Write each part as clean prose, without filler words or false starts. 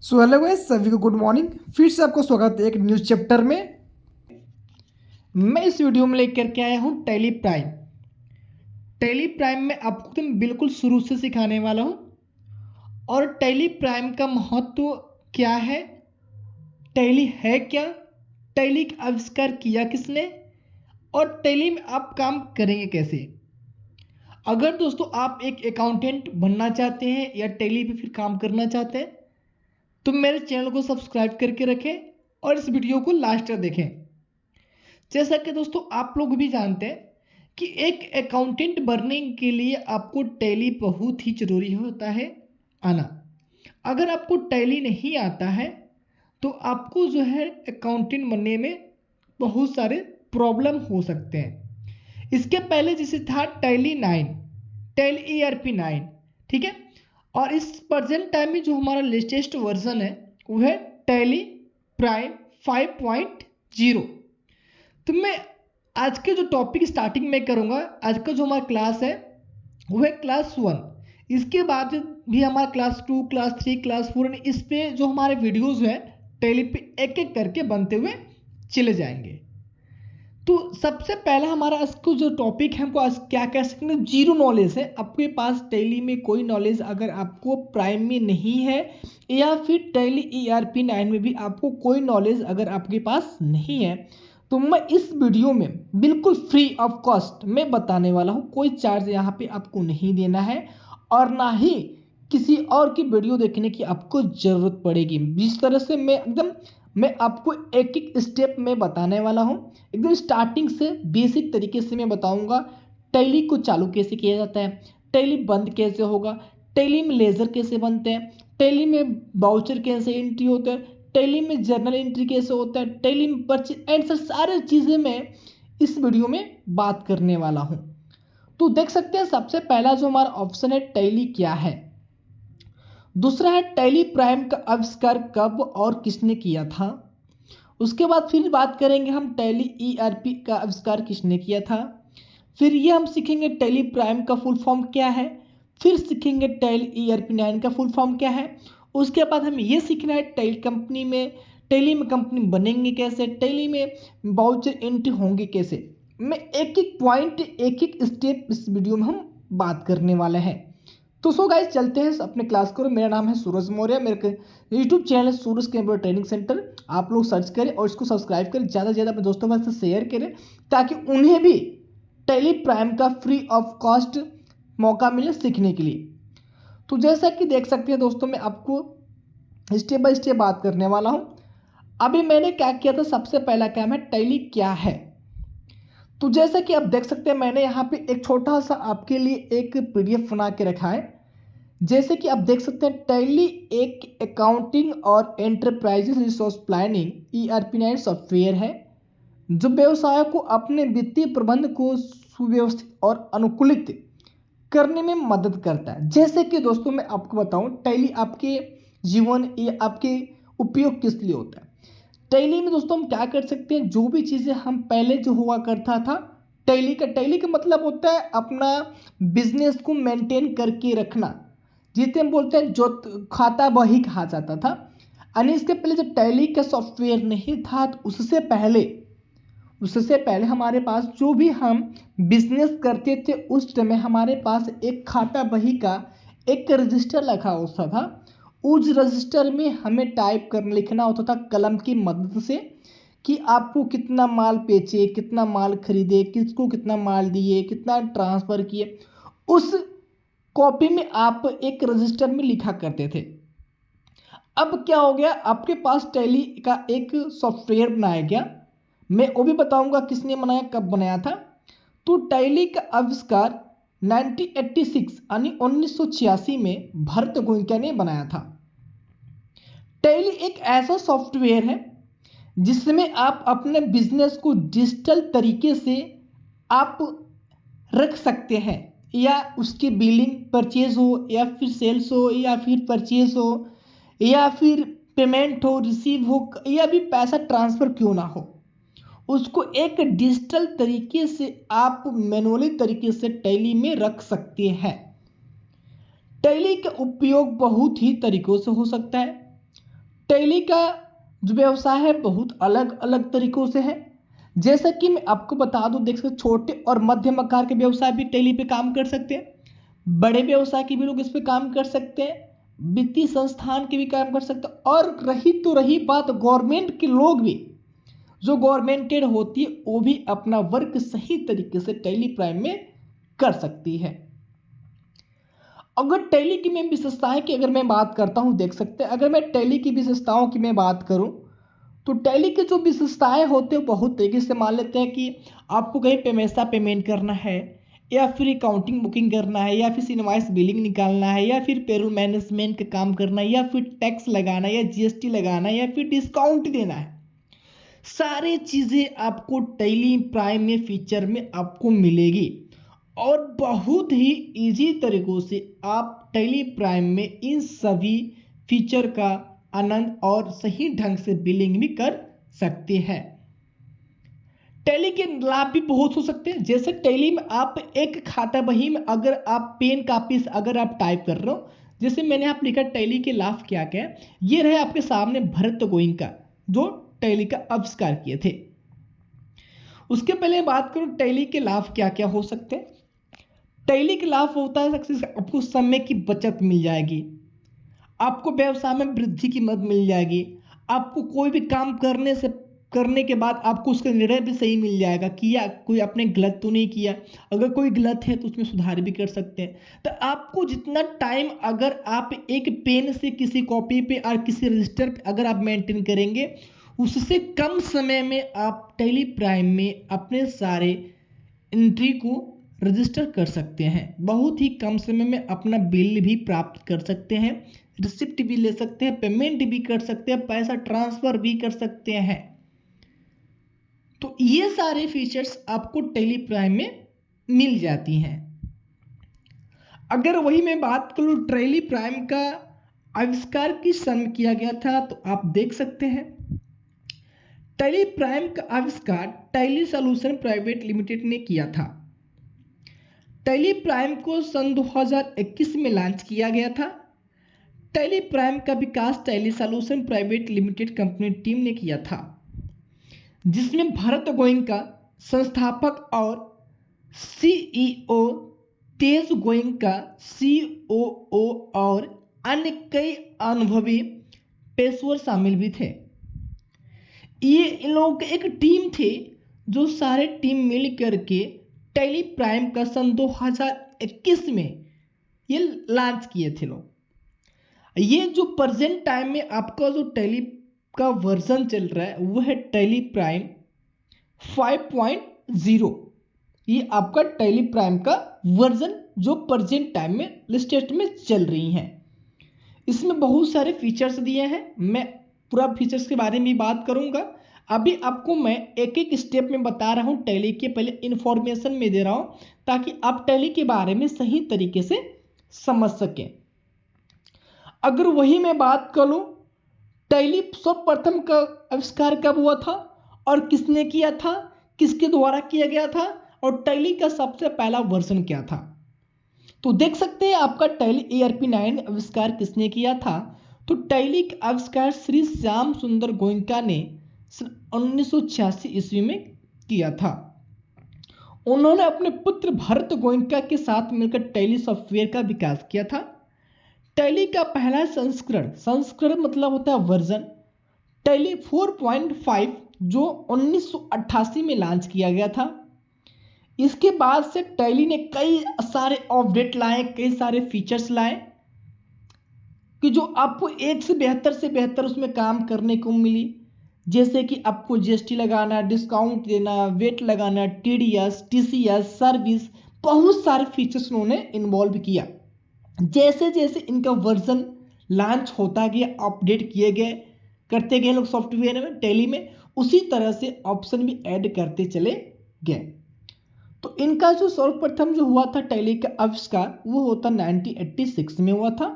So hello guys, सभी को good morning. फिर से आपको स्वागत है एक न्यूज़ चैप्टर में। मैं इस वीडियो में लेकर के आया हूँ टैली प्राइम। टैली प्राइम में आपको एकदम बिल्कुल शुरू से सिखाने वाला हूँ। और टैली प्राइम का महत्व क्या है, टैली है क्या, टैली का आविष्कार किया किसने और टैली में आप काम करेंगे कैसे। अगर दोस्तों आप एक अकाउंटेंट बनना चाहते हैं या टैली पे फिर काम करना चाहते हैं तो मेरे चैनल को सब्सक्राइब करके रखें और इस वीडियो को लास्ट तक देखें। जैसा कि दोस्तों आप लोग भी जानते हैं कि एक अकाउंटेंट बनने के लिए आपको टैली बहुत ही जरूरी होता है आना। अगर आपको टैली नहीं आता है तो आपको जो है अकाउंटेंट बनने में बहुत सारे प्रॉब्लम हो सकते हैं। इसके पहले जैसे था टैली 9, टैली ERP 9, ठीक है। और इस प्रेजेंट टाइम में जो हमारा लेटेस्ट वर्जन है वो है टैली प्राइम 5.0। तो मैं आज के जो टॉपिक स्टार्टिंग में करूँगा, आज का जो हमारा क्लास है वो है क्लास 1। इसके बाद भी हमारा क्लास 2, क्लास 3, क्लास 4 इस पे जो हमारे वीडियोस हैं टैली पे एक एक करके बनते हुए चले जाएंगे। तो सबसे पहला हमारा आज को जो टॉपिक है हमको आज क्या कह सकते हैं, जीरो नॉलेज है। आपके पास टैली में कोई नॉलेज अगर आपको प्राइम में नहीं है या फिर टैली ERP 9 में भी आपको कोई नॉलेज अगर आपके पास नहीं है तो मैं इस वीडियो में बिल्कुल फ्री ऑफ कॉस्ट मैं बताने वाला हूँ। कोई चार्ज यहाँ पे आपको नहीं देना है और ना ही किसी और की वीडियो देखने की आपको ज़रूरत पड़ेगी। जिस तरह से मैं आपको एक एक स्टेप में बताने वाला हूँ, एकदम स्टार्टिंग से बेसिक तरीके से मैं बताऊंगा। टैली को चालू कैसे किया जाता है, टैली बंद कैसे होगा, टैली में लेजर कैसे बनते हैं, टैली में बाउचर कैसे एंट्री होता है, टैली में जर्नल एंट्री कैसे होता है, टैली में परचेज एंड सर सारी चीज़ें मैं इस वीडियो में बात करने वाला हूँ। तो देख सकते हैं सबसे पहला जो हमारा ऑप्शन है टैली क्या है। दूसरा है टैली प्राइम का आविष्कार कब और किसने किया था। उसके बाद फिर बात करेंगे हम टैली ERP का आविष्कार किसने किया था। फिर ये हम सीखेंगे टैली प्राइम का फुल फॉर्म क्या है। फिर सीखेंगे टैली ERP 9 का फुल फॉर्म क्या है। उसके बाद हम ये सीखना है टैली में कंपनी बनेंगे कैसे, टैली में बाउचर एंट्री होंगे कैसे। मैं एक एक पॉइंट एक एक स्टेप इस वीडियो में हम बात करने वाले हैं। तो सो गाइस चलते हैं अपने क्लास को। मेरा नाम है सूरज मौर्य, मेरे यूट्यूब चैनल है सूरज कंप्यूटर ट्रेनिंग सेंटर। आप लोग सर्च करें और इसको सब्सक्राइब करें, ज़्यादा से ज़्यादा अपने दोस्तों के साथ शेयर करें ताकि उन्हें भी टैली प्राइम का फ्री ऑफ कॉस्ट मौका मिले सीखने के लिए। तो जैसा कि देख सकते हैं दोस्तों, मैं आपको स्टेप बाय स्टेप बात करने वाला हूँ। अभी मैंने क्या किया था, सबसे पहला काम है टैली क्या है। तो जैसा कि आप देख सकते हैं मैंने यहाँ पे एक छोटा सा आपके लिए एक PDF बना के रखा है। जैसे कि आप देख सकते हैं टैली एक अकाउंटिंग और enterprises resource planning ERP 9 software है जो व्यवसाय को अपने वित्तीय प्रबंध को सुव्यवस्थित और अनुकूलित करने में मदद करता है। जैसे कि दोस्तों मैं आपको बताऊं टैली आपके जीवन या आपके उपयोग किस लिए होता है। टैली में दोस्तों हम क्या कर सकते हैं, जो भी चीज़ें हम पहले जो हुआ करता था टैली का मतलब होता है अपना बिजनेस को मेंटेन करके रखना, जिसे हम बोलते हैं जो खाता बही कहा जाता था। यानी इसके पहले जब टैली का सॉफ्टवेयर नहीं था तो उससे पहले हमारे पास जो भी हम बिजनेस करते थे उस समय हमारे पास एक खाता बही का एक रजिस्टर रखा होता था। उस रजिस्टर में हमें टाइप कर लिखना होता था कलम की मदद से कि आपको कितना माल बेचे, कितना माल खरीदे, किसको कितना माल दिए, कितना ट्रांसफ़र किए। उस कॉपी में आप एक रजिस्टर में लिखा करते थे। अब क्या हो गया, आपके पास टैली का एक सॉफ्टवेयर बनाया गया। मैं वो भी बताऊंगा किसने बनाया, कब बनाया था। तो टैली का आविष्कार 1986 यानी 1986 में भरत गोयनका ने बनाया था। टैली एक ऐसा सॉफ्टवेयर है जिसमें आप अपने बिजनेस को डिजिटल तरीके से आप रख सकते हैं, या उसकी बिलिंग परचेज हो या फिर सेल्स हो या फिर परचेज हो या फिर पेमेंट हो, रिसीव हो, या भी पैसा ट्रांसफ़र क्यों ना हो, उसको एक डिजिटल तरीके से आप मैनुअली तरीके से टैली में रख सकते हैं। टैली का उपयोग बहुत ही तरीकों से हो सकता है। टैली का जो व्यवसाय है बहुत अलग अलग तरीकों से है। जैसा कि मैं आपको बता दूं, देख सकते छोटे और मध्यम आकार के व्यवसाय भी टैली पे काम कर सकते हैं, बड़े व्यवसाय के भी लोग इस पे काम कर सकते हैं, वित्तीय संस्थान के भी काम कर सकते हैं, और रही बात गवर्नमेंट के लोग भी, जो गवर्नमेंटेड होती है वो भी अपना वर्क सही तरीके से टैली प्राइम में कर सकती है। अगर टैली की मैं विशेषताएं की अगर मैं बात करता हूं, देख सकते हैं अगर मैं टैली की विशेषताओं की मैं बात करूं तो टैली की जो विशेषताएं होते हैं बहुत तरीके से मान लेते हैं कि आपको कहीं पे पैसा पेमेंट करना है, या फिर अकाउंटिंग बुकिंग करना है, या फिर इनवॉइस बिलिंग निकालना है, या फिर पेरोल मैनेजमेंट का काम करना है, या फिर टैक्स लगाना है, या जीएसटी लगाना है, या फिर डिस्काउंट देना है, सारी चीजें आपको टैली प्राइम में फीचर में आपको मिलेगी। और बहुत ही इजी तरीकों से आप टैली प्राइम में इन सभी फीचर का आनंद और सही ढंग से बिलिंग भी कर सकते हैं। टैली के लाभ भी बहुत हो सकते हैं। जैसे टैली में आप एक खाता बही में अगर आप पेन कापी से अगर आप टाइप कर रहे हो, जैसे मैंने आप लिखा टैली के लाभ क्या क्या है, ये रहे आपके सामने भरत गोइंका जो टैली का आविष्कार किए थे। उसके पहले बात करूं टैली के लाभ क्या क्या हो सकते हैं। टैली के लाभ होता है आपको समय की बचत मिल जाएगी, आपको व्यवसाय में वृद्धि की मदद मिल जाएगी, आपको कोई भी काम करने के बाद आपको उसका निर्णय भी सही मिल जाएगा कि या कोई आपने गलत तो नहीं किया, अगर कोई गलत है तो उसमें सुधार भी कर सकते हैं। तो आपको जितना टाइम अगर आप एक पेन से किसी कॉपी पे और किसी रजिस्टर पे अगर आप मेंटेन करेंगे, उससे कम समय में आप टैली प्राइम में अपने सारे एंट्री को रजिस्टर कर सकते हैं। बहुत ही कम समय में अपना बिल भी प्राप्त कर सकते हैं, रिसिप्ट भी ले सकते हैं, पेमेंट भी कर सकते हैं, पैसा ट्रांसफर भी कर सकते हैं। तो ये सारे फीचर्स आपको टैली प्राइम में मिल जाती हैं। अगर वही मैं बात करूं टैली प्राइम का आविष्कार किस सन में किया गया था, तो आप देख सकते हैं टैली प्राइम का आविष्कार टैली सॉल्यूशन प्राइवेट लिमिटेड ने किया था। टैली प्राइम को सन 2021 में लॉन्च किया गया था। टैली प्राइम का विकास Tally solution private limited company team ने किया था, जिसमें भरत गोयनका संस्थापक और सीईओ, तेज गोयनका सीओओ और अन्य कई अनुभवी पेशेवर शामिल भी थे। ये इन लोगों की एक टीम थी जो सारे टीम मिल करके टैली प्राइम का सन 2021 में ये लॉन्च किए थे लोग। ये जो प्रेजेंट टाइम में आपका जो टैली का वर्जन चल रहा है वो है टैली प्राइम 5.0। ये आपका टैली प्राइम का वर्जन जो प्रेजेंट टाइम में लिस्टेड में चल रही हैं। इसमें बहुत सारे फीचर्स दिए हैं, मैं पूरा फीचर्स के बारे में बात करूंगा। अभी आपको मैं एक एक स्टेप में बता रहा हूं, टैली के पहले इंफॉर्मेशन में दे रहा हूं ताकि आप टैली के बारे में सही तरीके से समझ सकें। अगर वही मैं बात करूं टैली सर्वप्रथम का आविष्कार कब हुआ था और किसने किया था, किसके द्वारा किया गया था, और टैली का सबसे पहला वर्जन क्या था, तो देख सकते हैं आपका टैली ARP9 आविष्कार किसने किया था। तो टैली का आविष्कार श्री श्याम सुंदर गोयनका ने 1986 ईस्वी में किया था। उन्होंने अपने पुत्र भरत गोयनका के साथ मिलकर टैली सॉफ्टवेयर का विकास किया था। टैली का पहला संस्करण मतलब होता है वर्जन, टैली 4.5 जो 1988 में लॉन्च किया गया था। इसके बाद से टैली ने कई सारे अपडेट लाए, कई सारे फीचर्स लाए कि जो आपको एक से बेहतर उसमें काम करने को मिली। जैसे कि आपको जीएसटी लगाना, डिस्काउंट देना, वेट लगाना, TDS, TCS, सर्विस, बहुत सारे फीचर्स उन्होंने इन्वॉल्व किया। जैसे जैसे इनका वर्जन लॉन्च होता गया, अपडेट किए गए, करते गए लोग सॉफ्टवेयर में टैली में, उसी तरह से ऑप्शन भी ऐड करते चले गए। तो इनका जो सर्वप्रथम जो हुआ था टैली का आविष्कार वो होता 1986 में हुआ था,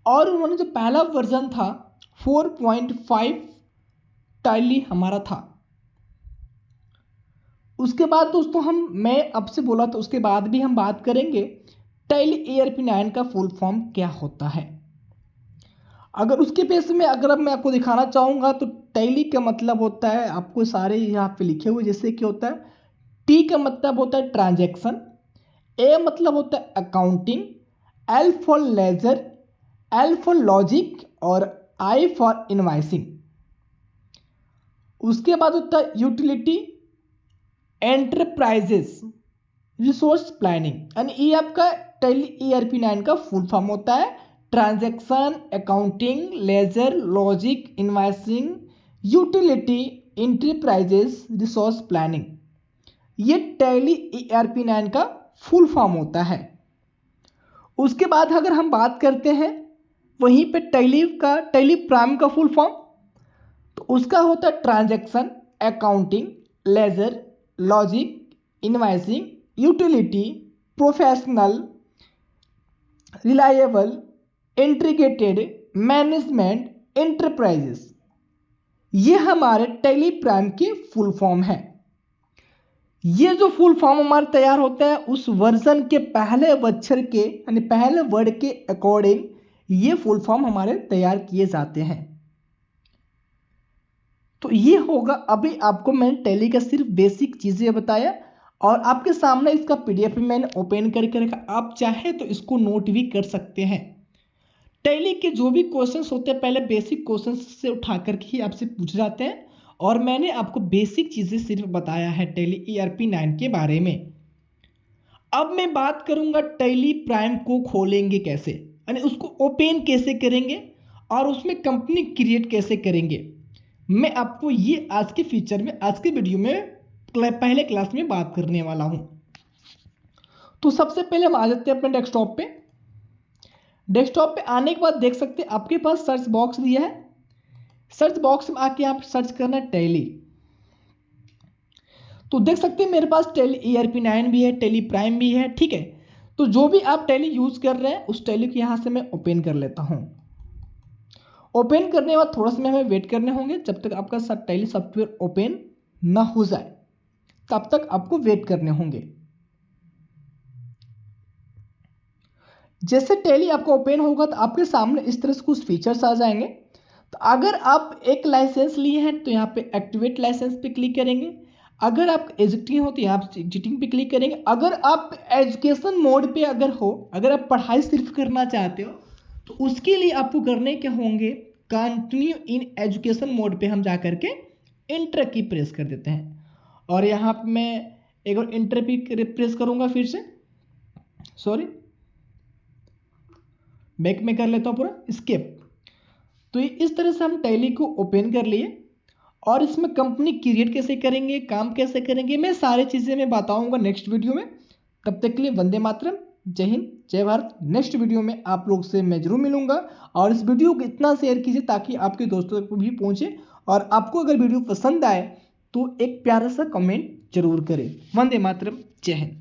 और उन्होंने जो पहला वर्जन था 4.5 टैली हमारा था। उसके बाद दोस्तों मैं आपसे बोला तो उसके बाद भी हम बात करेंगे टैली ARP9 का फुल फॉर्म क्या होता है। अगर उसके बेस में अगर अब मैं आपको दिखाना चाहूँगा तो टैली का मतलब होता है, आपको सारे यहाँ पे लिखे हुए जैसे कि होता है, टी का मतलब होता है ट्रांजैक्शन, ए मतलब होता है accounting, L for ledger, L for logic और आई फॉर इनवाइसिंग। उसके बाद होता है यूटिलिटी, एंटरप्राइजेस, रिसोर्स प्लानिंग, यानी ये आपका टैली ERP 9 का फुल फॉर्म होता है। Transaction, accounting, ledger, logic, invoicing, utility, enterprises, resource planning, ये टैली ERP 9 का फुल फॉर्म होता है। उसके बाद अगर हम बात करते हैं वहीं पे टैली प्राइम का फुल फॉर्म, तो उसका होता है transaction, accounting, ledger, logic, invoicing, utility, professional, reliable, integrated, management, enterprises, ये हमारे टैली प्राइम के फुल फॉर्म है। ये जो फुल फॉर्म हमारा तैयार होता है उस वर्जन के पहले अक्षर के यानी पहले वर्ड के अकॉर्डिंग ये फुल फॉर्म हमारे तैयार किए जाते हैं। तो ये होगा, अभी आपको मैंने टैली का सिर्फ बेसिक चीज़ें बताया और आपके सामने इसका PDF मैंने ओपन करके रखा, आप चाहे तो इसको नोट भी कर सकते हैं। टैली के जो भी क्वेश्चंस होते हैं पहले बेसिक क्वेश्चंस से उठा करके ही आपसे पूछ जाते हैं और मैंने आपको बेसिक चीज़ें सिर्फ बताया है टैली ERP 9 के बारे में। अब मैं बात करूंगा टैली प्राइम को खोलेंगे कैसे, यानी उसको ओपन कैसे करेंगे और उसमें कंपनी क्रिएट कैसे करेंगे। मैं आपको ये आज के फीचर में, आज के वीडियो में पहले क्लास में बात करने वाला हूं। तो सबसे पहले हम आ जाते हैं अपने डेस्कटॉप पे। डेस्कटॉप पे आने के बाद देख सकते हैं आपके पास सर्च बॉक्स दिया है। सर्च बॉक्स में आके आप सर्च करना है टैली। तो देख सकते हैं मेरे पास टैली ERP 9 भी है, टैली प्राइम भी है, ठीक है। तो जो भी आप टैली यूज कर रहे हैं उस टैली को यहां से मैं ओपन कर लेता हूं। ओपन करने के बाद थोड़ा सा हमें वेट करने होंगे जब तक आपका टैली सॉफ्टवेयर ओपन ना हो जाए, तब तक आपको वेट करने होंगे। जैसे टैली आपको ओपन होगा तो आपके सामने इस तरह से कुछ फीचर्स आ जाएंगे। तो अगर आप एक लाइसेंस लिए हैं तो यहाँ पे एक्टिवेट लाइसेंस पे क्लिक करेंगे। अगर आप एग्जिटिंग हो तो यहाँ पे एग्जिटिंग पे क्लिक करेंगे। अगर आप एजुकेशन मोड पे अगर हो, अगर आप पढ़ाई सिर्फ करना चाहते हो तो उसके लिए आपको करने के होंगे कंटिन्यू इन एजुकेशन मोड पे हम जा करके इंटर की प्रेस कर देते हैं। और यहाँ पे मैं एक बार इंटर की प्रेस करूँगा, फिर से सॉरी बैक में कर लेता हूँ पूरा स्किप। तो इस तरह से हम टैली को ओपन कर लिए और इसमें कंपनी क्रिएट कैसे करेंगे, काम कैसे करेंगे, मैं सारी चीज़ें मैं बताऊंगा नेक्स्ट वीडियो में। तब तक के लिए वंदे मातरम, जय हिंद, जय भारत। नेक्स्ट वीडियो में आप लोग से मैं जरूर मिलूंगा और इस वीडियो को इतना शेयर कीजिए ताकि आपके दोस्तों को भी पहुंचे और आपको अगर वीडियो पसंद आए तो एक प्यारा सा कमेंट जरूर करें। वंदे मातरम, जय हिंद।